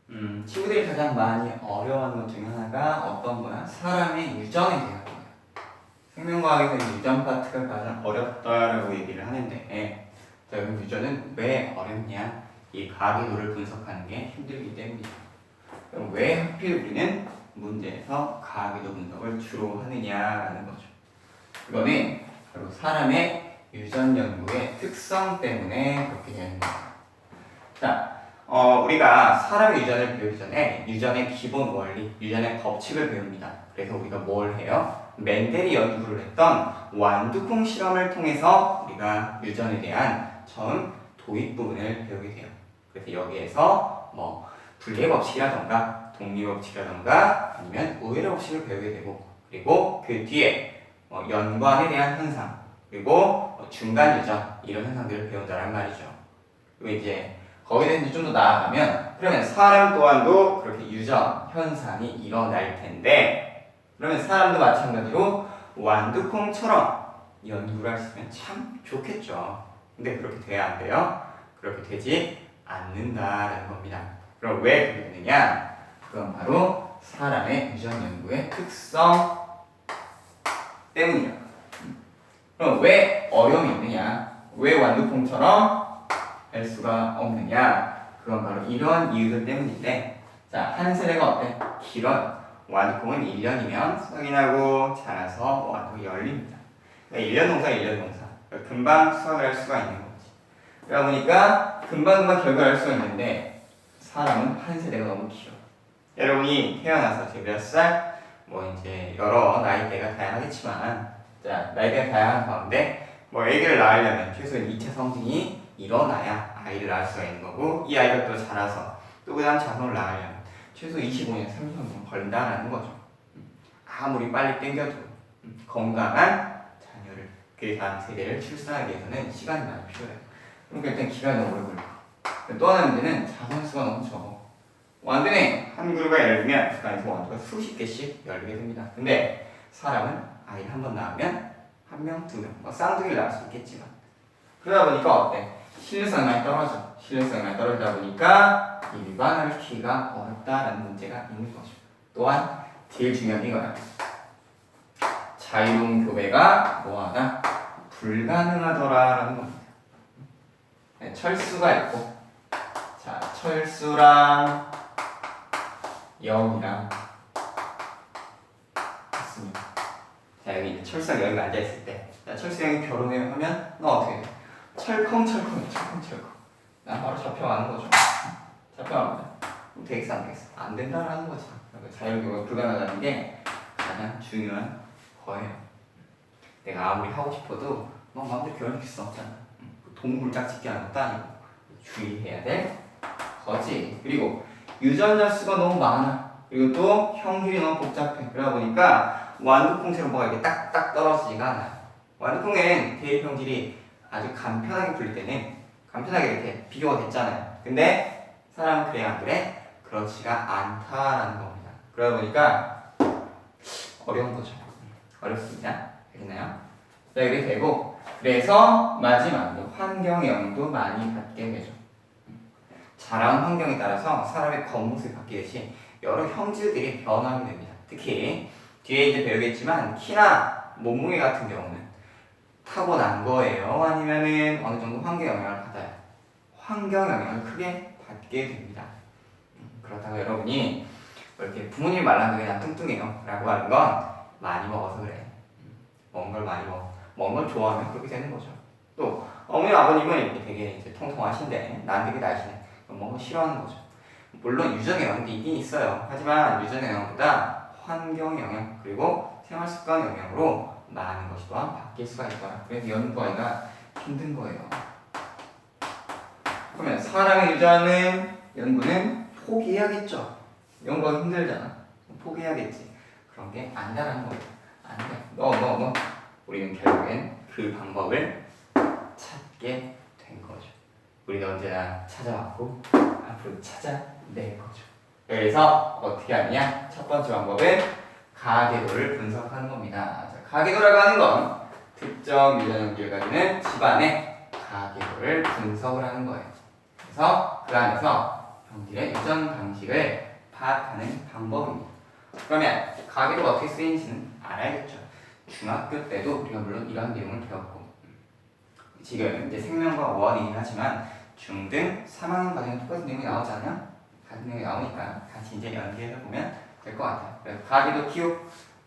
친구들이 가장 많이 어려워하는 것 중에 하나가 어떤 거야? 사람의 유전에 대한 거야. 생명과학에서 유전 파트가 가장 어렵다라고 얘기를 하는데, 자, 그럼 유전은 왜 어렵냐? 이 가계도를 분석하는 게 힘들기 때문이죠. 그럼 왜 하필 우리는 문제에서 가계도 분석을 주로 하느냐라는 거죠. 이거는 바로 사람의 유전 연구의 특성 때문에 그렇게 되는 거예요. 자, 우리가 사람의 유전을 배우기 전에 유전의 기본 원리, 유전의 법칙을 배웁니다. 그래서 우리가 뭘 해요? 멘델이 연구를 했던 완두콩 실험을 통해서 우리가 유전에 대한 처음 도입 부분을 배우게 돼요. 그래서 여기에서 뭐 분리의 법칙이라던가 독립 법칙이라던가 아니면 우열의 법칙을 배우게 되고, 그리고 그 뒤에 연관에 대한 현상, 그리고 중간 유전 이런 현상들을 배운다는 말이죠. 그리고 이제 거기에 이제 좀 더 나아가면, 그러면 사람 또한도 그렇게 유전 현상이 일어날 텐데, 그러면 사람도 마찬가지로 완두콩처럼 연구를 할 수 있으면 참 좋겠죠. 근데 그렇게 돼야 안 돼요. 그렇게 되지 않는다라는 겁니다. 그럼 왜 그렇게 되느냐? 그건 바로 사람의 유전 연구의 특성 때문이야. 그럼 왜 어려움이 있느냐? 왜 완두콩처럼 할 수가 없느냐? 그건 바로 이런 이유들 때문인데, 자, 한 세대가 어때? 길어요. 완두콩은 1년이면 수확이 나고 자라서 완두콩이 열립니다. 그러니까 1년 농사, 1년 농사. 그러니까 금방 수확을 할 수가 있는 거지. 그러다 보니까 금방금방 결과를 할 수가 있는데, 사람은 한 세대가 너무 길어. 여러분이 태어나서 지금 몇 살? 뭐 이제 여러 나이대가 다양하겠지만, 자, 나이대가 다양한 가운데 뭐 아기를 낳으려면 최소한 2차 성징이 일어나야 아이를 낳을 수가 있는 거고, 이 아이가 또 자라서 또 그 다음 자손을 낳으려면 최소 25년, 30년 걸린다는 거죠. 아무리 빨리 땡겨도 건강한 자녀를, 그 다음 세대를 출산하기 위해서는 시간이 많이 필요해요. 그러니까 일단 기간이 너무 오래 걸리고, 또 하나 문제는 자손 수가 너무 적어. 완두에 한 그루가 열리면 그 안에서 완두가 수십 개씩 열리게 됩니다. 근데 사람은 아이를 한 번 낳으면 한 명, 두 명, 쌍둥이를 낳을 수 있겠지만, 그러다 보니까 어때? 신뢰성이 많이 떨어져. 신뢰성이 많이 떨어지다 보니까 일반화를 키기가 어렵다라는 문제가 있는 거죠. 또한 제일 중요한 게 이거야. 자유로운 교배가 뭐하다? 불가능하더라라는 겁니다. 네, 철수가 있고, 자, 철수랑 영이랑 있습니다. 자, 여기 이제 철수랑 영이가 앉아있을 때, 자, 철수 영이 결혼해 하면 너 어떻게 돼? 철컹철컹. 난 바로 잡혀가는 거죠. 잡혀갑니다. 그럼 되겠어 안 되겠어? 안 된다라는 거지. 그러니까 자유교가 불가능하다는 게 가장 중요한 거예요. 내가 아무리 하고 싶어도 막 마음대로 결혼시킬 수 없잖아. 동물 짝짓기 하는 것도 아니고 주의해야 될 거지. 그리고 유전자 수가 너무 많아. 그리고 또 형질이 너무 복잡해. 그러다 보니까 완두콩처럼 뭐가 이렇게 딱딱 떨어지지가 않아요. 완두콩엔 대입 형질이 아주 간편하게 풀릴 때는 간편하게 이렇게 비교가 됐잖아요. 근데 사람은 그래 안 그래? 그렇지가 않다라는 겁니다. 그러다 보니까 어려운 거죠. 어렵습니다. 되겠나요? 자, 이렇게 되고, 그래서 마지막으로 환경 영향도 많이 받게 되죠. 자라온 환경에 따라서 사람의 겉모습이 바뀌듯이 여러 형질들이 변하게 됩니다. 특히 뒤에 이제 배우겠지만 키나 몸무게 같은 경우는 타고난 거예요? 아니면은 어느 정도 환경 영향을 받아요? 환경 영향을 크게 받게 됩니다. 그렇다고 여러분이 이렇게 부모님이 말라는 게 난 뚱뚱해요 라고 하는 건 많이 먹어서 그래. 먹은 걸 많이 먹은 걸 좋아하면 그렇게 되는 거죠. 또 어머니 아버님은 이렇게 되게 이제 통통하신데 난 되게 날씬해. 먹은 걸 싫어하는 거죠. 물론 유전 영향도 있긴 있어요. 하지만 유전 영향보다 환경 영향 그리고 생활 습관 영향으로 많은 것이 또한 바뀔 수가 있더라. 그래서 연구하기가 힘든 거예요. 그러면 사람의 유전은 연구는 포기해야겠죠. 연구가 힘들잖아. 포기해야겠지. 그런 게 아니다라는 겁니다. 안 돼. 너. 우리는 결국엔 그 방법을 찾게 된 거죠. 우리는 언제나 찾아왔고 앞으로 찾아낼 거죠. 그래서 어떻게 하느냐? 첫 번째 방법은 가계도를 분석하는 겁니다. 자, 가계도라고 하는 건 특정 유전 연기를 가지는 집안의 가계도를 분석을 하는 거예요. 그래서 그 안에서 형질의 유전 방식을 파악하는 방법입니다. 그러면 가계도가 어떻게 쓰이는지는 알아야겠죠. 중학교 때도 우리가 물론 이런 내용을 배웠고, 지금 이제 생명과 원이긴 하지만 중등 3학년 과정에 똑같은 내용이 나오잖아요. 같은 내용이 나오니까 같이 이제 연기해서 보면 될 것 같아요. 그래서 가계도 키우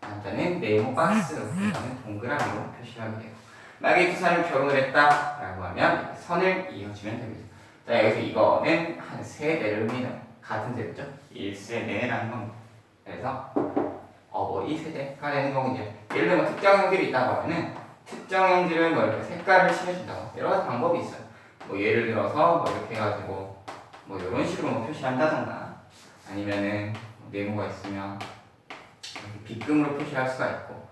남자는 네모 박스로 그다음에 동그라미로 표시하게 되고, 만약에 두 사람이 결혼을 했다라고 하면 선을 이어주면 됩니다. 자, 여기서 이거는 한 세대를 의미하는 같은 세대죠. 1세대라는 겁니다. 그래서 어버이 세대가 되는 거고, 이제 예를 들면 특정 형질이 있다고 하면은 특정 형질은 뭐 이렇게 색깔을 칠해준다고 여러 가지 방법이 있어요. 뭐 예를 들어서 뭐 이렇게 해가지고 뭐 이런 식으로 뭐 표시한다던가, 아니면은 네모가 있으면 이렇게 빗금으로 표시할 수가 있고,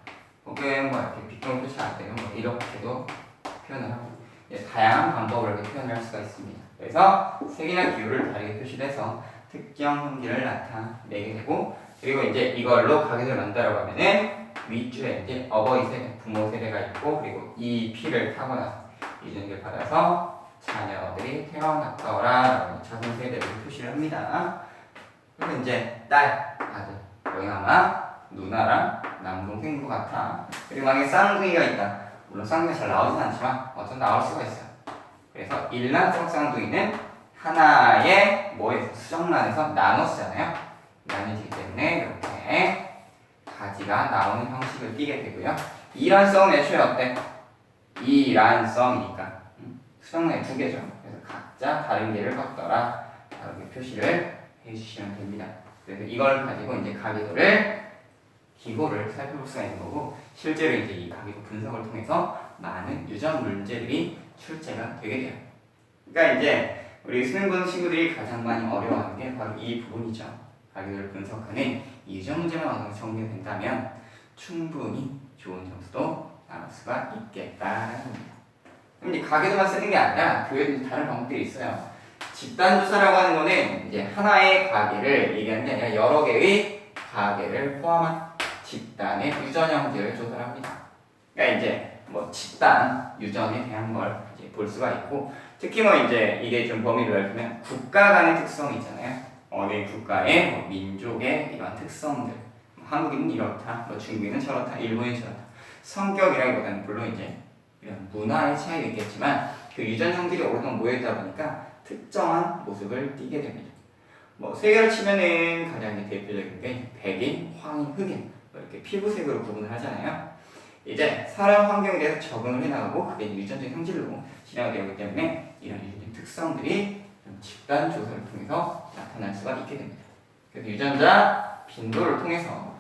혹은 뭐 이렇게 빗금으로 표시 안 되면 뭐 이렇게도 표현을 하고, 다양한 방법으로 이렇게 표현을 할 수가 있습니다. 그래서 색이나 기호를 다르게 표시해서 특정 형질을 나타내게 되고, 그리고 이제 이걸로 가계도를 만들어 가면은 윗줄에 이제 어버이 세대, 부모 세대가 있고, 그리고 이 피를 타고 나서 유전기를 받아서 자녀들이 태어났더라라고 자손 세대를 표시를 합니다. 그리고 이제 딸, 아들, 여기 아마 누나랑 남동생인 것 같아. 그리고 만약에 쌍둥이가 있다. 물론 쌍둥이가 잘 나오진 않지만 어쩌면 나올 수가 있어요. 그래서 일란성 쌍둥이는 하나의 뭐에서 수정란에서 나눠쓰잖아요. 나뉘기 때문에 이렇게 가지가 나오는 형식을 띠게 되고요. 이란성은 애초에 어때? 이란성이니까 수정란이 두 개죠. 그래서 각자 다른 개를 걷더라 이렇게 표시를 해주시면 됩니다. 그래서 이걸 가지고 이제 가계도를 기호를 살펴볼 수가 있는 거고, 실제로 이제 이 가계도 분석을 통해서 많은 유전 문제들이 출제가 되게 돼요. 그러니까 이제 우리 수능 친구들이 가장 많이 어려워하는 게 바로 이 부분이죠. 가계도를 분석하는 이 유전 문제만 어느 정도 정리가 된다면 충분히 좋은 점수도 나올 수가 있겠다라는 겁니다. 그럼 이제 가계도만 쓰는 게 아니라 그 외에도 다른 방법들이 있어요. 집단조사라고 하는 거는 이제 하나의 가계를 얘기하는 게 아니라 여러 개의 가계를 포함한 집단의 유전 형질을 조사를 합니다. 그러니까 이제 뭐 집단 유전에 대한 걸 이제 볼 수가 있고, 특히 뭐 이제 이게 좀 범위를 넓히면 국가 간의 특성이 있잖아요. 어느 국가의 뭐 민족의 이런 특성들, 한국인은 이렇다, 뭐 중국인은 저렇다, 일본은 저렇다. 성격이라기보다는 물론 이제 이런 문화의 차이도 있겠지만 그 유전 형질이 오랫동안 모여있다 보니까 특정한 모습을 띠게 됩니다. 뭐 세계를 치면은 가장 대표적인 게 백인, 황인, 흑인 뭐 이렇게 피부색으로 구분을 하잖아요. 이제 사람 환경에 대해서 적응을 해나가고 그게 유전적 형질로 진화가 되기 때문에 이런 유전적 특성들이 집단 조사를 통해서 나타날 수가 있게 됩니다. 그래서 유전자 빈도를 통해서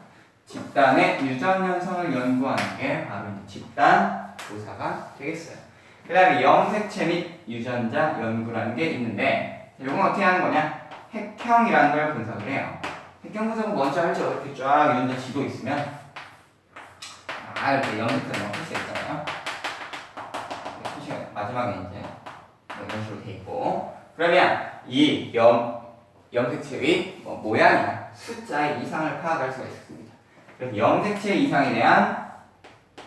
집단의 유전 현상을 연구하는 게 바로 집단 조사가 되겠어요. 그 다음에 염색체 및 유전자 연구라는 게 있는데, 이건 어떻게 하는 거냐? 핵형이라는 걸 분석을 해요. 핵형 분석은 뭔지 알죠? 이렇게 쫙 유전자 지도 있으면 이렇게 염색체를 막 표시했잖아요. 표시가 마지막에 이제 뭐 이런 식으로 돼 있고, 그러면 이 염색체의 뭐 모양이나 숫자의 이상을 파악할 수가 있습니다. 그래서 염색체 이상에 대한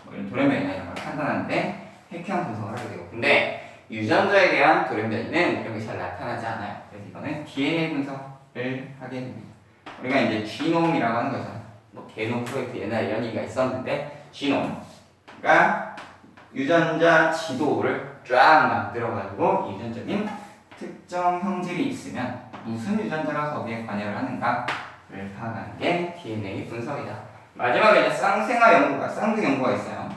뭐 이런 돌연변이나 이런 걸 판단하는데 핵형 분석을 하게 되고, 근데 유전자에 대한 돌연변이는 이런 게 잘 나타나지 않아요. 그래서 이거는 DNA 분석을 하게 됩니다. 우리가 이제 지놈이라고 하는 거죠. 뭐 게놈 프로젝트 옛날에 이런 얘기가 있었는데, 지놈, 유전자 지도를 쫙 만들어가지고 유전적인 특정 형질이 있으면 무슨 유전자가 거기에 관여를 하는가를 파악하는 게 DNA 분석이다. 마지막에 이제 쌍생아 연구가, 쌍둥이 연구가 있어요.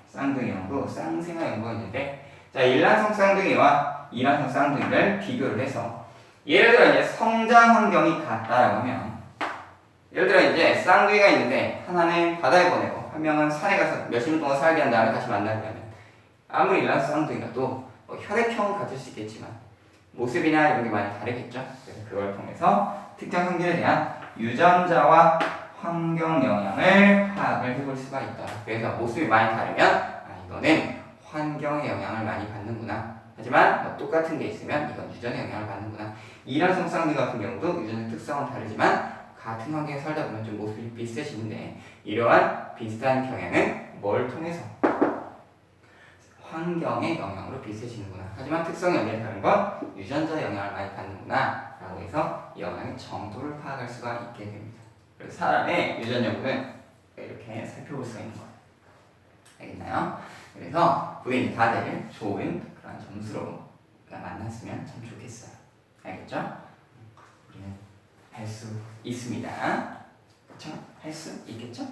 쌍둥이 연구, 쌍생아 연구가 있는데, 자, 일란성 쌍둥이와 이란성 쌍둥이를 비교를 해서 예를 들어 이제 성장 환경이 같다라고 하면, 예를 들어 이제 쌍둥이가 있는데 하나는 바다에 보내고 한 명은 산에 가서 몇십 년 동안 살게 한 다음에 다시 만나게 하면, 아무리 일란성 쌍둥이라도 뭐 혈액형은 같을 수 있겠지만 모습이나 이런 게 많이 다르겠죠. 그래서 그걸 통해서 특정 형질에 대한 유전자와 환경 영향을 파악을 해볼 수가 있다. 그래서 모습이 많이 다르면 이거는 환경의 영향을 많이 받는구나. 하지만 뭐 똑같은 게 있으면 이건 유전의 영향을 받는구나. 이란성 쌍둥이 같은 경우도 유전의 특성은 다르지만 같은 환경에 살다 보면 좀 모습이 비슷해지는데, 이러한 비슷한 경향은 뭘 통해서? 환경의 영향으로 비슷해지는구나. 하지만 특성이 완전히 다른 건 유전자 영향을 많이 받는구나 라고 통해서 이 영향의 정도를 파악할 수가 있게 됩니다. 그래서 사람의 유전 여부는 이렇게 살펴볼 수가 있는 거예요. 알겠나요? 그래서 부인이 다들 좋은 그런 점수로 만났으면 참 좋겠어요. 알겠죠? 우리는 할 수 있습니다. 그렇죠? 할 수 있겠죠?